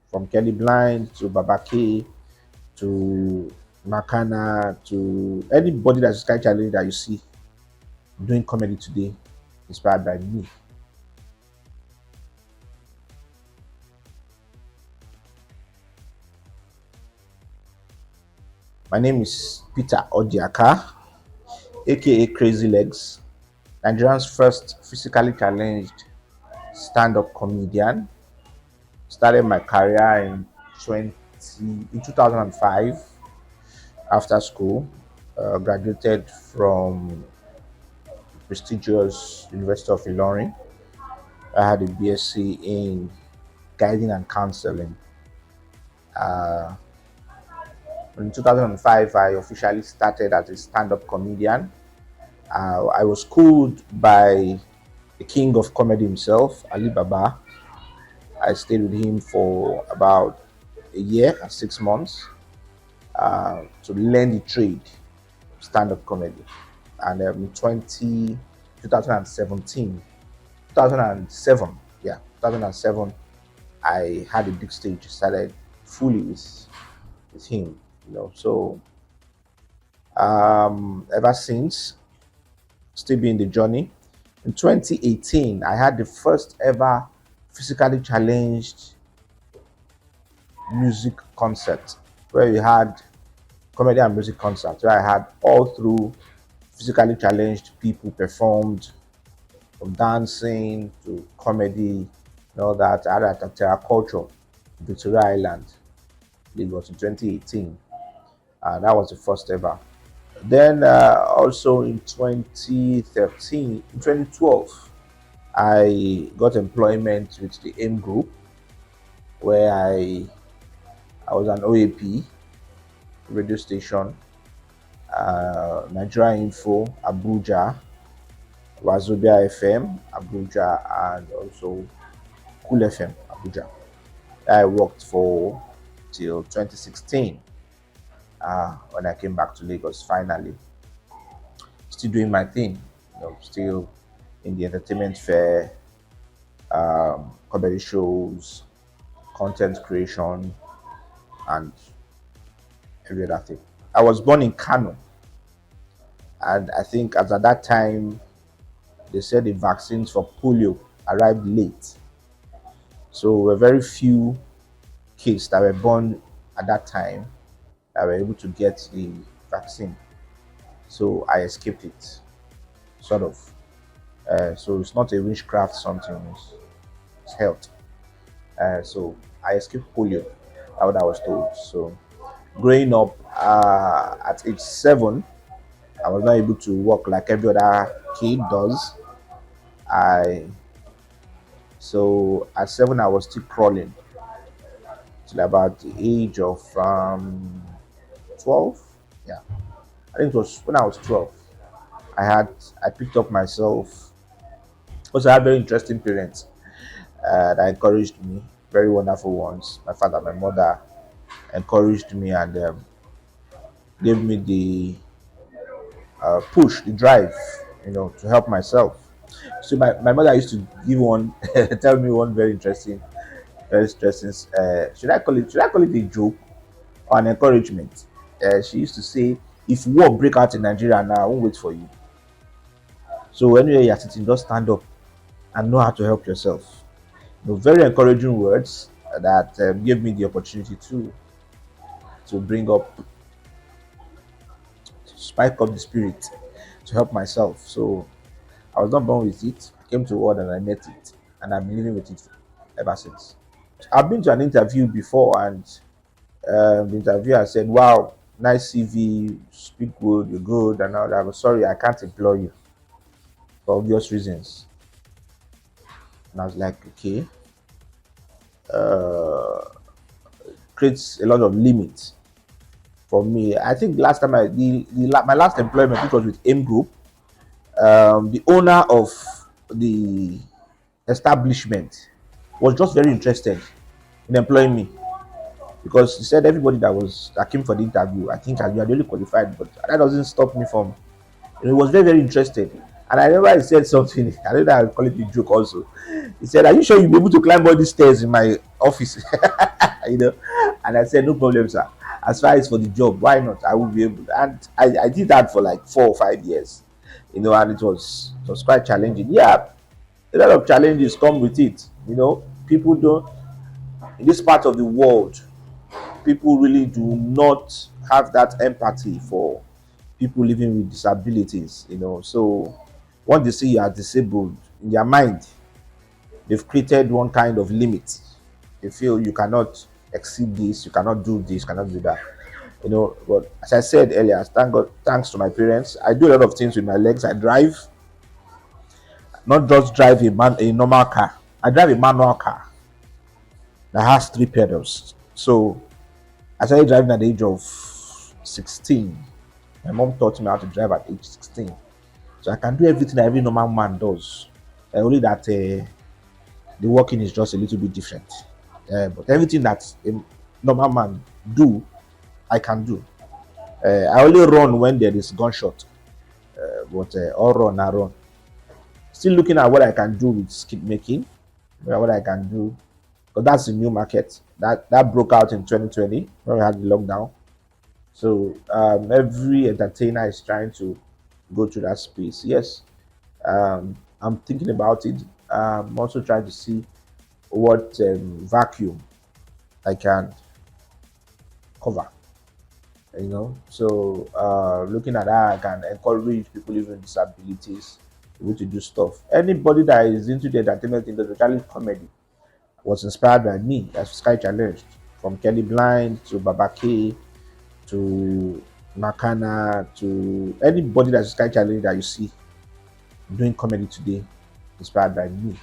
from Kelly Blind to Babake to Makana to anybody that's sky challenge that you see doing comedy today, inspired by me. My name is Peter Odiaka, aka Crazy Legs, Nigerian's first physically challenged stand-up comedian. Started my career in 2005 after school. Graduated from prestigious University of Ilorin. I had a BSc in guiding and counseling. Uh, in 2005, I officially started as a stand-up comedian. I was schooled by the king of comedy himself, Ali Baba. I stayed with him for about a year and 6 months to learn the trade, stand-up comedy. And in 2017, 2007, yeah, 2007, I had a big stage, started fully with him, So ever since, still being the journey. In 2018, I had the first ever physically challenged music concert where we had comedy and music concerts where I had all through physically challenged people performed from dancing to comedy and all that. I had at Terra Culture, Victoria Island, Lagos in 2018. That was the first ever. Then also in 2013, in 2012, I got employment with the AIM Group where I was an OAP radio station, Nigeria Info, Abuja, Wazobia FM, Abuja, and also Cool FM, Abuja. I worked for till 2016 when I came back to Lagos finally. Still doing my thing, still in the entertainment fair, comedy shows, content creation, and every other thing. I was born in Kano, and I think as at that time, they said the vaccines for polio arrived late. So there were very few kids that were born at that time that were able to get the vaccine. So I escaped it, sort of. So it's not a witchcraft something, it's health. So I escaped polio, that's what I was told. So growing up at age 7, I was not able to walk like every other kid does. So at 7 I was still crawling till about the age of 12. Yeah, I think it was when I was 12. I picked up myself. Also, I had very interesting parents that encouraged me, very wonderful ones. My father, my mother encouraged me and gave me the push, the drive, to help myself. So my mother used to give one, tell me one very interesting. Should I call it a joke or an encouragement? She used to say, if war break out in Nigeria now, I won't wait for you. So anyway, you're sitting, just stand up and know how to help yourself. Very encouraging words that gave me the opportunity to bring up, to spike up the spirit, to help myself. So I was not born with it. I came to the world and I met it, and I've been living with it ever since. I've been to an interview before, and the interviewer said, "Wow, nice CV, you speak good, you're good," and all that. But sorry, I can't employ you for obvious reasons. And I was like, okay, uh, creates a lot of limits for me. I think last time my last employment, which was with AIM Group, the owner of the establishment was just very interested in employing me because he said everybody that came for the interview, I think you are really qualified, but that doesn't stop me from. He was very very interested, and I remember he said something. I don't know, I call it a joke also. He said, "Are you sure you'll be able to climb all these stairs in my office?" you know. And I said, no problem, sir. As far as for the job, why not? I will be able. And I did that for like 4 or 5 years, and it was quite challenging. Yeah, a lot of challenges come with it. People don't in this part of the world. People really do not have that empathy for people living with disabilities. So once they see you are disabled, in their mind, they've created one kind of limit. They feel you cannot exceed this, you cannot do this, you cannot do that. But as I said earlier, thank God, thanks to my parents, I do a lot of things with my legs. I drive, not just drive a normal car. I drive a manual car that has three pedals. So I started driving at the age of 16. My mom taught me how to drive at age 16. So I can do everything that every normal man does. Only that the working is just a little bit different. But everything that a normal man do, I can do. I only run when there is gunshot. But all run, I run. Still looking at what I can do with skip making, what I can do, because that's a new market that broke out in 2020 when we had the lockdown. So every entertainer is trying to go to that space. Yes, I'm thinking about it. I'm also trying to see what vacuum I can cover. So looking at that, I can encourage people living with disabilities to do stuff. Anybody that is into the entertainment industry, especially comedy, was inspired by me as Sky Challenged, from Kelly Blind to Babake to Makana to anybody that's Sky Challenge that you see doing comedy today, inspired by me.